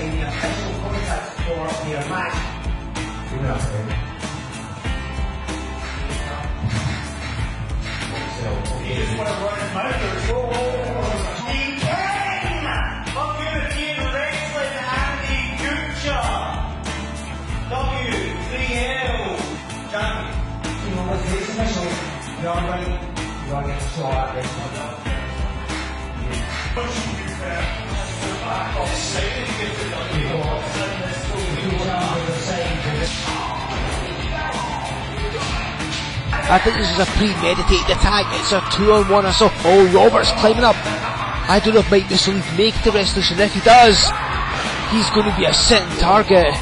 the official contract for their match. He just want to run his mouth. Team 10! W3L Wrestling and the future! W3L champion. You know, it's official. You're right. You're getting shot at this one. I think this is a premeditated attack. It's a 2-on-1 or so. Oh, Robert's climbing up. I don't know if Mike Missile will make the Wrestlution. If he does, he's going to be a sitting target.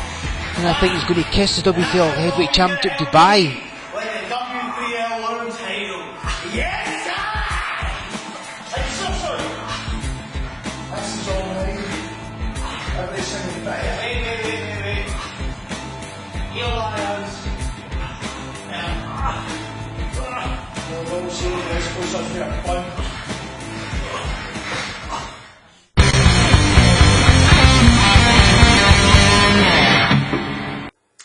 And I think he's going to kiss the W3L Heavyweight Championship goodbye. Like the W3L Untitled. Yes, sir! I'm so sorry. This is all right. Every single day. Wait. Heel lions.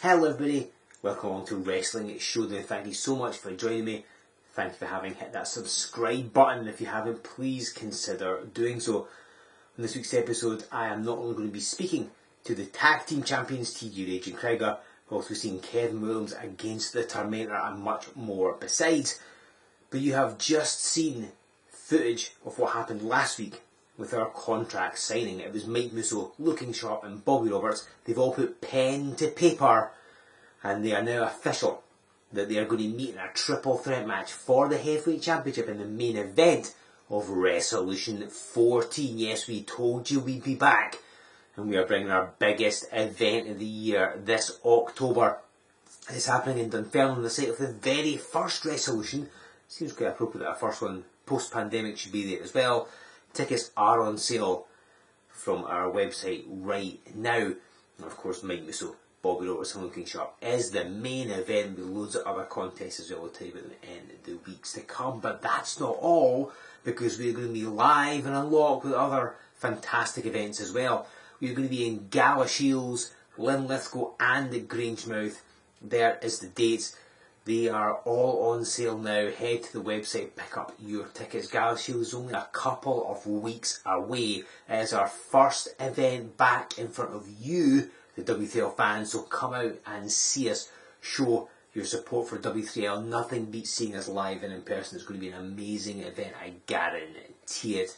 Hello everybody, welcome along to Wrestling Showdown. Thank you so much for joining me. Thank you for having hit that subscribe button. If you haven't, please consider doing so. In this week's episode, I am not only going to be speaking to the tag team champions TJ Rage and Krieger, we're also seeing Kevin Williams against the Tormentor and much more besides. But you have just seen footage of what happened last week with our contract signing. It was Mike Musso, Looking Sharp and Bobby Roberts. They've all put pen to paper and they are now official that they are going to meet in a triple threat match for the Heavyweight Championship in the main event of Wrestlution 14. Yes, we told you we'd be back and we are bringing our biggest event of the year this October. It's happening in Dunfermline, the site of the very first Wrestlution. Seems quite appropriate that our first one post-pandemic should be there as well. Tickets are on sale from our website right now. And of course, Mike Musso, Bobby Roberts and Looking Sharp is the main event with loads of other contests as well. We'll tell you about them in the weeks to come. But that's not all, because we're going to be live and unlocked with other fantastic events as well. We're going to be in Galashiels, Linlithgow and Grangemouth. There is the dates. They are all on sale now. Head to the website, pick up your tickets. Galashiels is only a couple of weeks away. It is our first event back in front of you, the W3L fans. So come out and see us. Show your support for W3L. Nothing beats seeing us live and in person. It's going to be an amazing event, I guarantee it.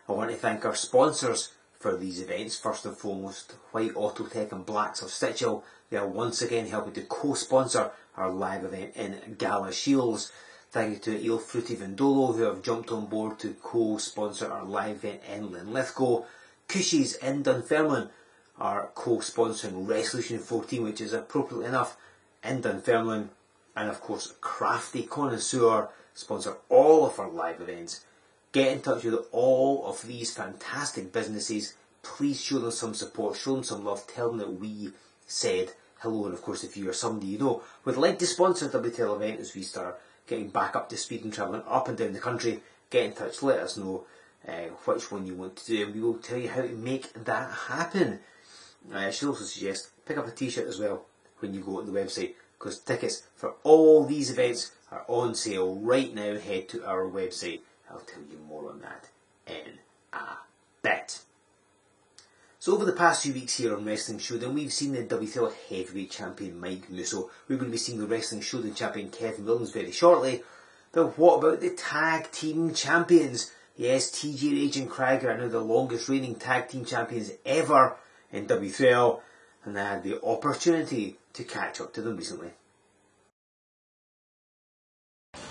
I want to thank our sponsors for these events. First and foremost, White Autotech and Blacks of Stitchell. They are once again helping to co-sponsor our live event in Galashiels. Thank you to Ale Fruity Vindolo who have jumped on board to co-sponsor our live event in Linlithgow. Cushies in Dunfermline are co-sponsoring Wrestlution 14, which is appropriately enough in Dunfermline. And of course, Crafty Connoisseur sponsor all of our live events. Get in touch with all of these fantastic businesses. Please show them some support, show them some love, tell them that we said hello. And of course, if you are somebody you know would like to sponsor the W3L event as we start getting back up to speed and travelling up and down the country, get in touch, let us know which one you want to do and we will tell you how to make that happen. I should also suggest pick up a t-shirt as well when you go to the website, because tickets for all these events are on sale right now. Head to our website. I'll tell you more on that in a bit. So over the past few weeks here on Wrestling Showdown, we've seen the W3L Heavyweight Champion Mike Musso. We're going to be seeing the Wrestling Showdown Champion Kevin Williams very shortly. But what about the Tag Team Champions? Yes, TJ Rage and Krieger are now the longest reigning Tag Team Champions ever in W3L, and I had the opportunity to catch up to them recently.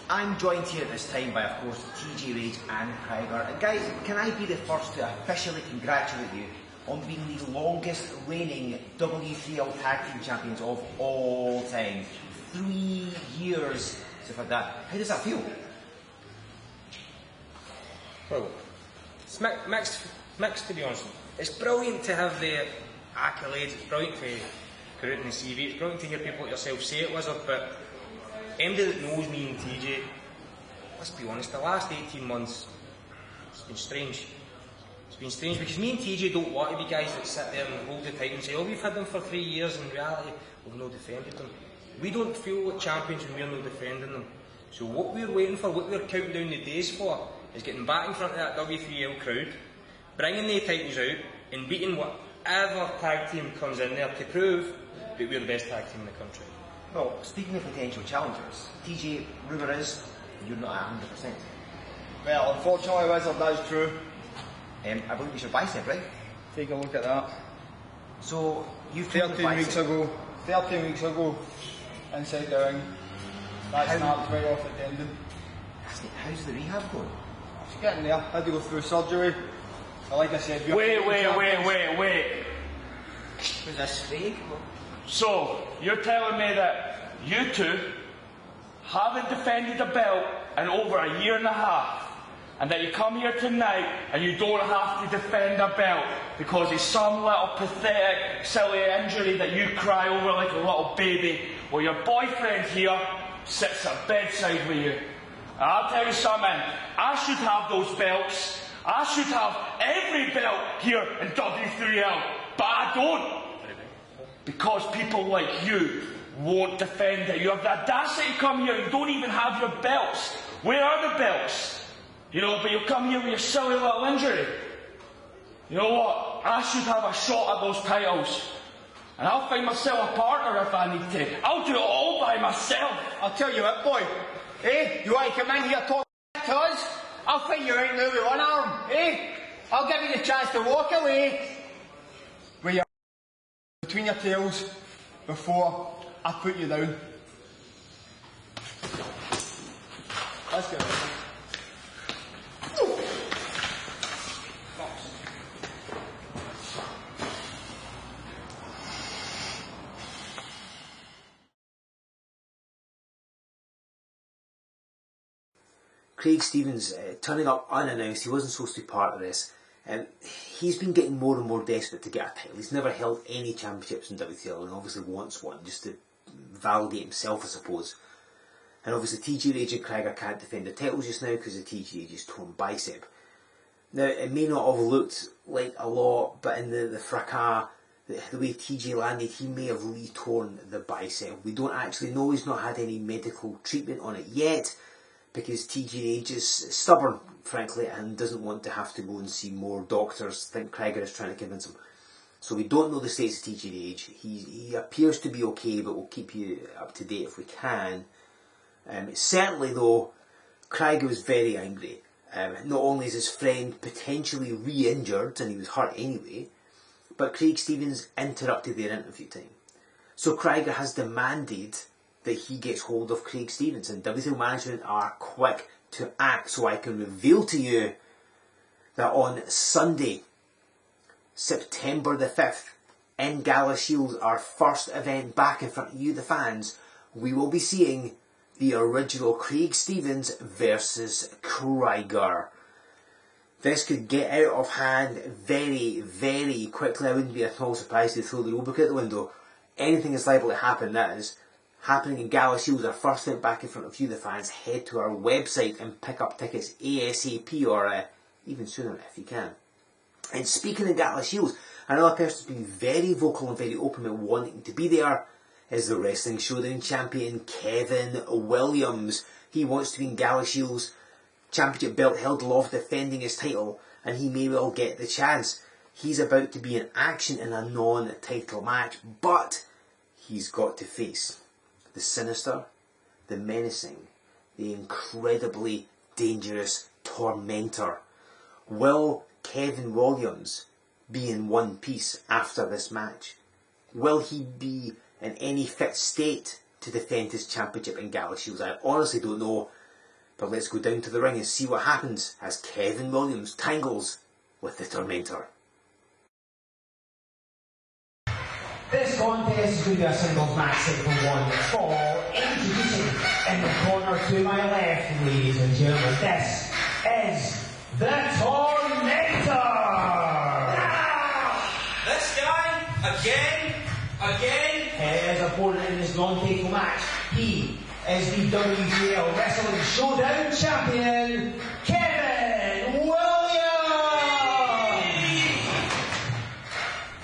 I'm joined here at this time by, of course, TJ Rage and Krieger. And guys, can I be the first to officially congratulate you on being the longest reigning W3L Tag Team Champions of all time. 3 years, stuff like that. How does that feel? Well, it's mixed to be honest. It's brilliant to have the accolades, it's brilliant to put it in the CV, it's brilliant to hear people like yourself say it, Wizard, but anybody that knows me and TJ, let's be honest, the last 18 months, it's been strange. It's been strange because me and TJ don't want to be guys that sit there and hold the title and say, oh, we've had them for 3 years, and in reality, we've not defended them. We don't feel like champions when we're not defending them. So what we're waiting for, what we're counting down the days for, is getting back in front of that W3L crowd, bringing the titles out, and beating whatever tag team comes in there to prove that we're the best tag team in the country. Well, speaking of potential challengers, TJ, rumour is you're not at 100%. Well, unfortunately, Wizard, that is true. I believe it's your bicep, right? Take a look at that. So, you've trained 13 weeks ago, inside the ring. That snapped right off the tendon. How's the rehab going? It's getting there. Had to go through surgery. But like I said, Wait. Was this fake? So, you're telling me that you two haven't defended a belt in over a year and a half, and that you come here tonight and you don't have to defend a belt because it's some little pathetic, silly injury that you cry over like a little baby, while your boyfriend here sits at bedside with you. And I'll tell you something, I should have those belts. I should have every belt here in W3L, but I don't. Because people like you won't defend it. You have the audacity to come here and don't even have your belts. Where are the belts? You know, but you'll come here with your silly little injury. You know what? I should have a shot at those titles. And I'll find myself a partner if I need to. I'll do it all by myself. I'll tell you what, boy. You want to come in here talk to us? I'll fight you right now with one arm. I'll give you the chance to walk away with your between your tails before I put you down. Let's go. Craig Stevens turning up unannounced. He wasn't supposed to be part of this. He's been getting more and more desperate to get a title. He's never held any championships in W3L and obviously wants one just to validate himself, I suppose. And obviously TG Rage and Krieger can't defend the titles just now because of TG Rage's torn bicep. Now, it may not have looked like a lot, but in the fracas, the way TG landed, he may have re-torn the bicep. We don't actually know. He's not had any medical treatment on it yet, because TG Rage is stubborn, frankly, and doesn't want to have to go and see more doctors. I think Krieger is trying to convince him. So we don't know the status of TG Rage. He appears to be okay, but we'll keep you up to date if we can. Certainly, though, Krieger was very angry. Not only is his friend potentially re-injured, and he was hurt anyway, but Craig Stevens interrupted their interview time. So Krieger has demanded that he gets hold of Craig Stevens, and W3L management are quick to act. So I can reveal to you that on Sunday, September the 5th, in Galashiels, our first event back in front of you, the fans, we will be seeing the original Craig Stevens versus Krieger. This could get out of hand very, very quickly. I wouldn't be at all surprised to throw the rulebook out the window. Anything is liable to happen, that is. Happening in Galashiels, our first event back in front of you, the fans. Head to our website and pick up tickets ASAP, or even sooner if you can. And speaking of Galashiels, another person who's been very vocal and very open about wanting to be there is the Wrestling Showdown champion, Kevin Williams. He wants to be in Galashiels, championship belt held aloft, defending his title, and he may well get the chance. He's about to be in action in a non-title match, but he's got to face the sinister, the menacing, the incredibly dangerous Tormentor. Will Kevin Williams be in one piece after this match? Will he be in any fit state to defend his championship in Galashiels? I honestly don't know, but let's go down to the ring and see what happens as Kevin Williams tangles with the Tormentor. This contest is going to be a singles match set for one fall. Introducing in the corner to my left, ladies and gentlemen, this is the Tormentor! This guy, again. His opponent in this non-title match, he is the W3L Wrestling Showdown champion, Kevin Williams!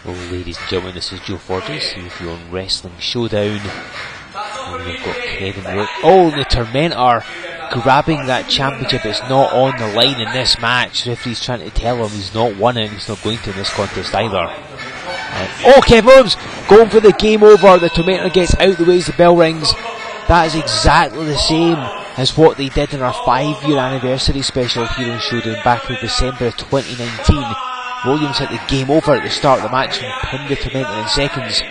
Well, ladies and gentlemen, this is Joe Forges here with you on Wrestling Showdown. And we've got Kevin Wood. Oh, the Tormentor grabbing that championship. It's not on the line in this match. The referee's trying to tell him he's not won it and he's not going to in this contest either. Oh, Kevin Williams going for the game over. The Tormentor gets out the way as the bell rings. That is exactly the same as what they did in our 5-year anniversary special here on Showdown back in December of 2019. Williams hit the game over at the start of the match and pinned the Tormentor in seconds.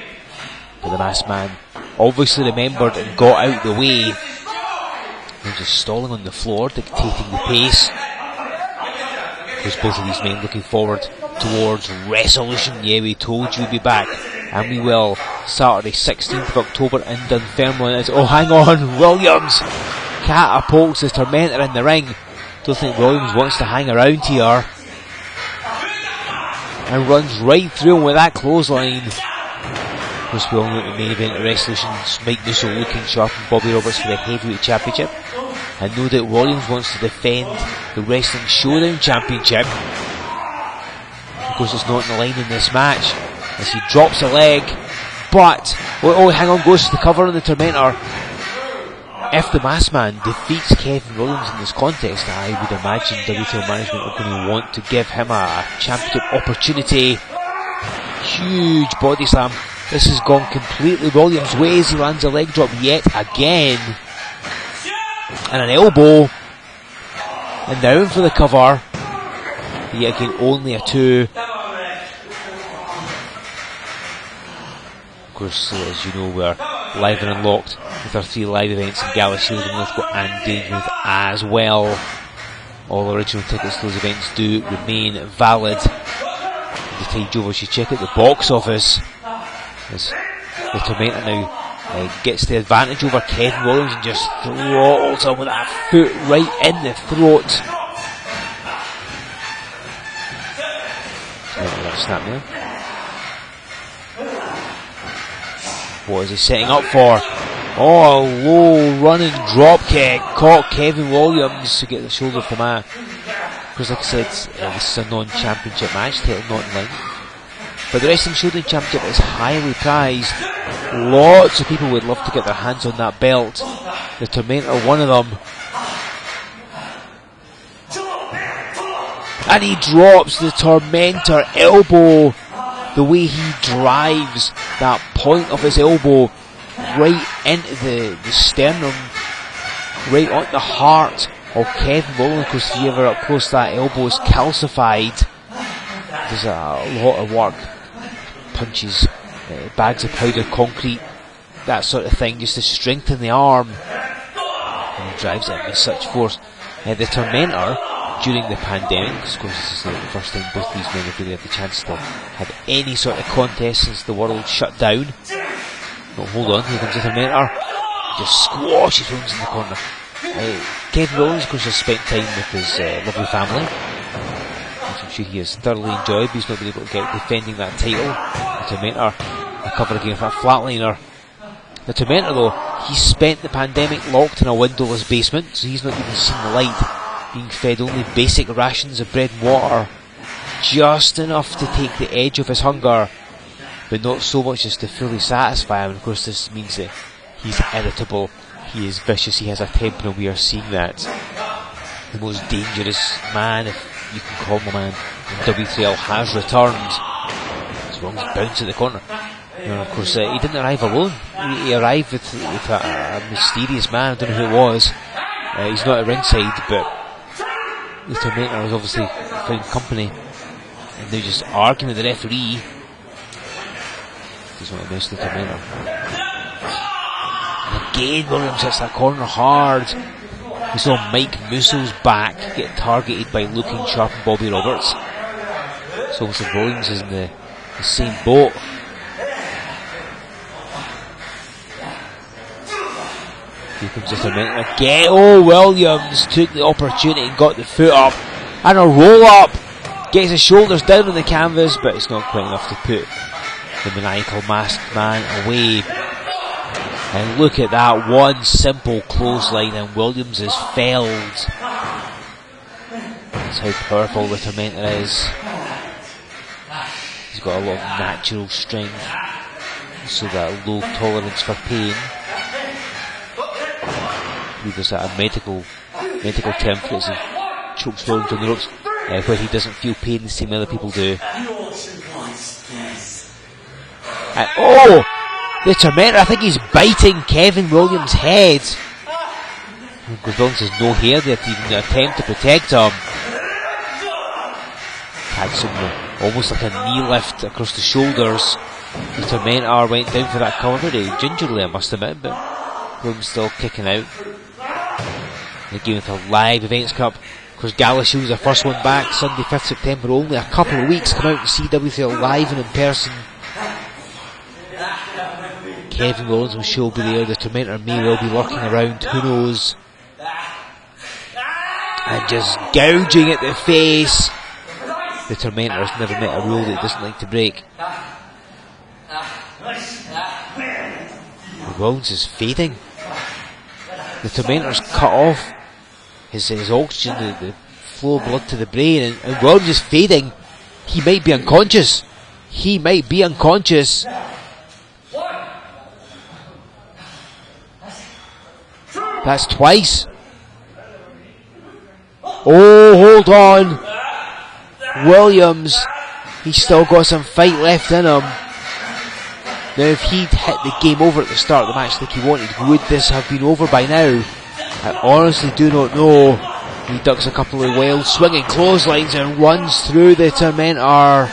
But the masked man obviously remembered and got out the way. They're just stalling on the floor, dictating the pace. There's both of these men looking forward towards Wrestlution. Yeah, we told you we'd be back, and we will. Saturday 16th of October in Dunfermline. Oh, hang on, Williams catapults the Tormentor in the ring. Don't think Williams wants to hang around here. And runs right through him with that clothesline. Of course, we all know the main event of Wrestlution, Mike Musso looking sharp and Bobby Roberts for the Heavyweight Championship. And no doubt Williams wants to defend the Wrestling Showdown Championship. Of course, it's not in the line in this match, as he drops a leg. But, oh, hang on, goes to the cover on the Tormentor. If the masked man defeats Kevin Williams in this contest, I would imagine W3L management are going to want to give him a championship opportunity. Huge body slam. This has gone completely Williams' way as he lands a leg drop yet again. And an elbow. And down for the cover. Yet again, only a 2. Of course, as you know, we're live and unlocked with our 3 live events in Galashiels, Linlithgow and Grangemouth as well. All original tickets to those events do remain valid. The tide over, you check out the box office as the Tormentor now gets the advantage over Kevin Williams and just throttles him with that foot right in the throat. Snap there. What is he setting up for? Oh, a low running drop kick. Caught Kevin Williams to get the shoulder from that. Because like I said, this is a non-championship match, title not in line. But the Wrestling Showdown Championship is highly prized. Lots of people would love to get their hands on that belt. The Tormentor, one of them. And he drops the Tormentor elbow. The way he drives that point of his elbow right into the sternum, right on the heart of Kevin Williams. Because if you ever up close, that elbow is calcified. There's a lot of work. Punches, bags of powdered concrete, that sort of thing, just to strengthen the arm. And he drives it with such force. The Tormentor, during the pandemic, because of course this is the first time both these men have really had the chance to have any sort of contest since the world shut down. Oh, hold on, here comes the Tormentor. Just squashes Williams in the corner. Kevin Williams, of course, has spent time with his lovely family, which I'm sure he has thoroughly enjoyed, but he's not been able to get defending that title. The Tormentor, a cover again with that flatliner. The Tormentor, though, he spent the pandemic locked in a windowless basement, so he's not even seen the light, being fed only basic rations of bread and water, just enough to take the edge of his hunger, but not so much as to fully satisfy him. And of course this means that he's irritable, he is vicious, he has a temper, and we are seeing that. The most dangerous man, if you can call him a man, in W3L has returned. As long as he bounces at the corner. And of course he didn't arrive alone, he arrived with a mysterious man. I don't know who it was. He's not at ringside, but the Tormentor has obviously found company, and they're just arguing with the referee. Doesn't want to mess with the Tormentor. And again Williams hits that corner hard. We saw Mike Musso's back get targeted by looking sharp and Bobby Roberts. So obviously Williams is in the same boat. Here comes the Tormentor again. Oh, Williams took the opportunity and got the foot up. And a roll up. Gets his shoulders down on the canvas, but it's not quite enough to put the maniacal masked man away. And look at that, one simple clothesline and Williams is felled. That's how powerful the Tormentor is. He's got a lot of natural strength, so that low tolerance for pain. There's a medical term for it, as he chokes Williams on the ropes, where he doesn't feel pain the same other people do. And, oh! The Tormentor, I think he's biting Kevin Williams' head. Because Williams has no hair there to even attempt to protect him. Catches him almost like a knee lift across the shoulders. The Tormentor went down for that cover very gingerly, I must admit, but Williams still kicking out. Again with a live events cup. Of course, Galashiels is the first one back, Sunday 5th September, only a couple of weeks. Come out and see W3L live and in person. Kevin Williams will sure be there. The Tormentor may well be lurking around, who knows. And just gouging at the face. The Tormentor has never met a rule that he doesn't like to break. Williams is fading. The Tormentor's cut off his oxygen, the flow of blood to the brain, and Williams is fading. He might be unconscious. He might be unconscious. That's twice. Oh, hold on. Williams, he's still got some fight left in him. Now, if he'd hit the game over at the start of the match like he wanted, would this have been over by now? I honestly do not know. He ducks a couple of wild swinging clotheslines and runs through the Tormentor.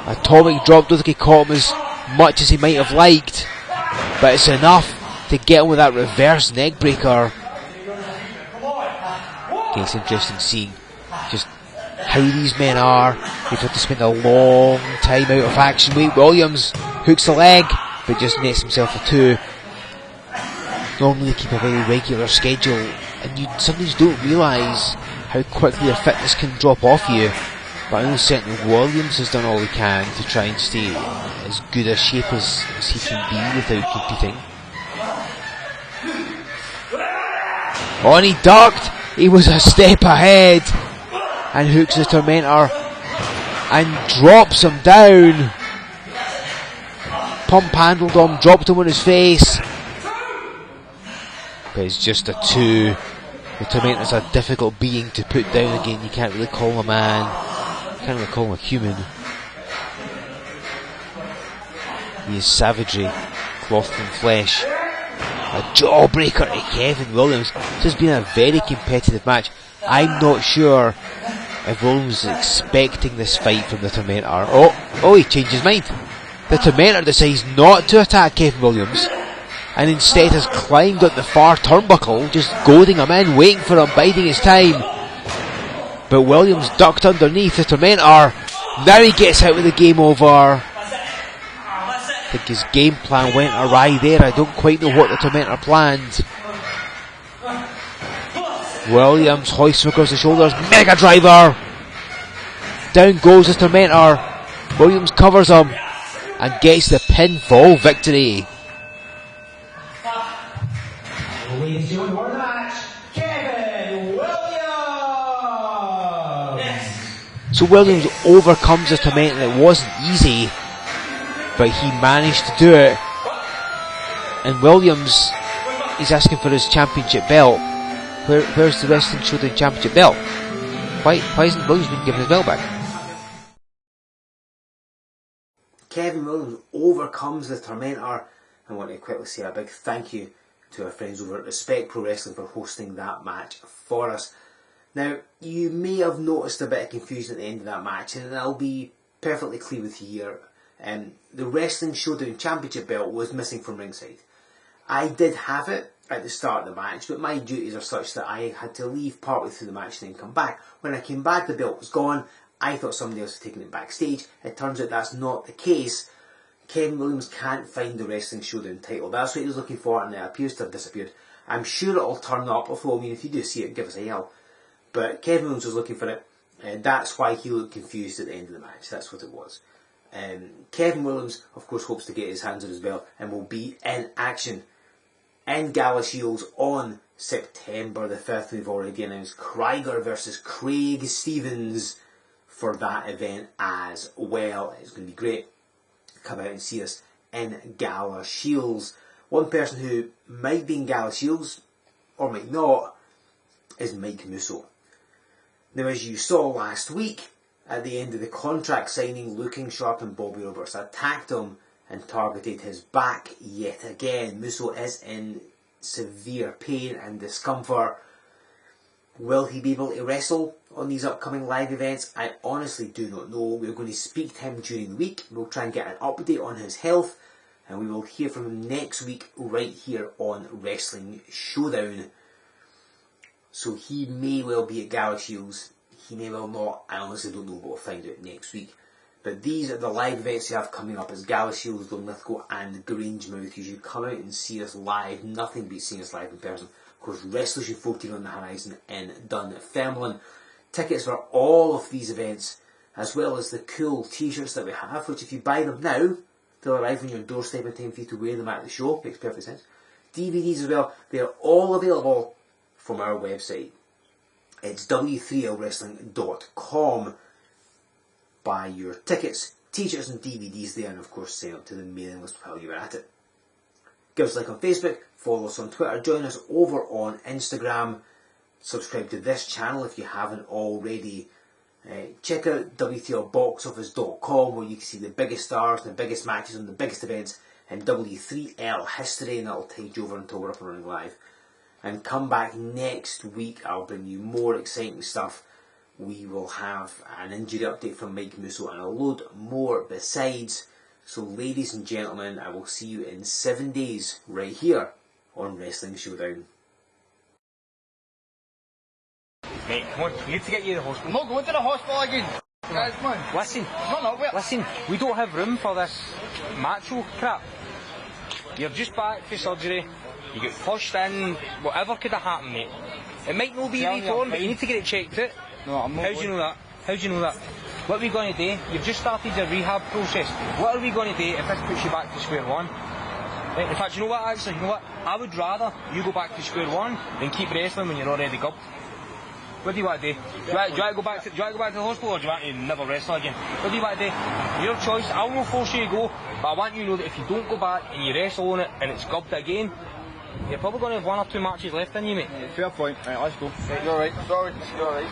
Atomic drop, don't think he caught him as much as he might have liked, but it's enough to get him with that reverse neck breaker. Okay, it's interesting seeing just how these men are. They've had to spend a long time out of action. Wait, Williams hooks the leg, but just nets himself a 2. Normally they keep a very regular schedule, and you sometimes don't realise how quickly your fitness can drop off you. But I know certainly Williams has done all he can to try and stay as good a shape as he can be without competing. Oh, and he ducked! He was a step ahead! And hooks the Tormentor and drops him down. Pump handled him, dropped him on his face. But it's just a 2. The Tormentor's a difficult being to put down again. You can't really call him a man. You can't really call him a human. He is savagery, cloth and flesh. A jawbreaker to Kevin Williams. This has been a very competitive match. I'm not sure if Williams is expecting this fight from the Tormentor. Oh, he changed his mind. The Tormentor decides not to attack Kevin Williams, and instead has climbed up the far turnbuckle, just goading him in, waiting for him, biding his time. But Williams ducked underneath the Tormentor. Now he gets out with the game over. I think his game plan went awry there. I don't quite know what the Tormentor planned. Williams hoists him across the shoulders. Mega driver! Down goes the Tormentor. Williams covers him and gets the pinfall victory. Ladies and gentlemen, for the match, Kevin Williams! So Williams overcomes the Tormentor. It wasn't easy, but he managed to do it. And Williams, he's asking for his championship belt. Where's the Wrestling Showdown championship belt? Why hasn't Williams been given his belt back? Kevin Williams overcomes the Tormentor. I want to quickly say a big thank you to our friends over at Respect Pro Wrestling for hosting that match for us. Now, you may have noticed a bit of confusion at the end of that match, and I'll be perfectly clear with you here. The Wrestling Showdown championship belt was missing from ringside. I did have it at the start of the match, but my duties are such that I had to leave partway through the match and then come back. When I came back, the belt was gone. I thought somebody else had taken it backstage. It turns out that's not the case. Kevin Williams can't find the Wrestling Showdown title. That's what he was looking for, and it appears to have disappeared. I'm sure it'll turn up, although, I mean, if you do see it, give us a yell. But Kevin Williams was looking for it, and that's why he looked confused at the end of the match. That's what it was. Kevin Williams, of course, hopes to get his hands on his belt and will be in action in Galashiels on September the 5th. We've already announced Krieger versus Craig Stevens for that event as well. It's going to be great. Come out and see us in Galashiels. One person who might be in Galashiels, or might not, is Mike Musso. Now, as you saw last week, at the end of the contract signing, looking sharp, and Bobby Roberts attacked him and targeted his back yet again. Musso is in severe pain and discomfort. Will he be able to wrestle on these upcoming live events? I honestly do not know. We're going to speak to him during the week. We'll try and get an update on his health, and we will hear from him next week right here on Wrestling Showdown. So he may well be at Galashiels, he may well not. I honestly don't know, but we'll find out next week. But these are the live events you have coming up as Galashiels, Linlithgow and Grangemouth. You should come out and see us live. Nothing beats seeing us live in person. Of course, Wrestlution 14 on the horizon in Dunfermline. Tickets for all of these events, as well as the cool t-shirts that we have, which if you buy them now, they'll arrive on your doorstep in time for you to wear them at the show. Makes perfect sense. DVDs as well. They're all available from our website. It's W3LWrestling.com. Buy your tickets, t-shirts and DVDs there, and of course sign up to the mailing list while you're at it. Give us a like on Facebook, follow us on Twitter, join us over on Instagram, subscribe to this channel if you haven't already. Check out W3LBoxOffice.com, where you can see the biggest stars, the biggest matches and the biggest events in W3L history, and that'll take you over until we're up and running live. And come back next week, I'll bring you more exciting stuff. We will have an injury update from Mike Musso and a load more besides. So ladies and gentlemen, I will see you in 7 days right here on Wrestling Showdown. Mate, come on, we need to get you to the hospital. I'm not going to the hospital again. Guys, come on. Listen, we don't have room for this macho crap. You're just back from surgery, you get pushed in, whatever could have happened, mate. It might not be retorn, but you need to get it checked out. No, I'm not. How do you know that? How do you know that? What are we going to do? You've just started your rehab process. What are we going to do if this puts you back to square one? Right, in fact, you know what, actually, you know what? I would rather you go back to square one than keep wrestling when you're already gubbed. What do you want to do? Do you want to go back to the hospital, or do you want to never wrestle again? What do you want to do? Your choice. I will not force you to go, but I want you to know that if you don't go back and you wrestle on it and it's gubbed again, you're probably going to have 1 or 2 matches left in you, mate. Fair point. Right, let's go. Right, you're alright. Sorry, you're alright.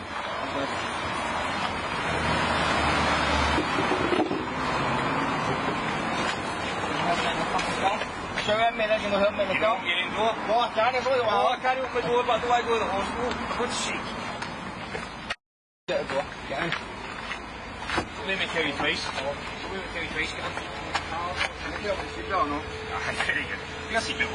Show him, mate, you know, help me in the car. Get in door. No, I can't, I I can't open the door, but do I go to the hospital? For God's sake. Get it, go. Get in. Let me tell you twice. Get in. Can I get up the seatbelt or no? Very good. Your seatbelt.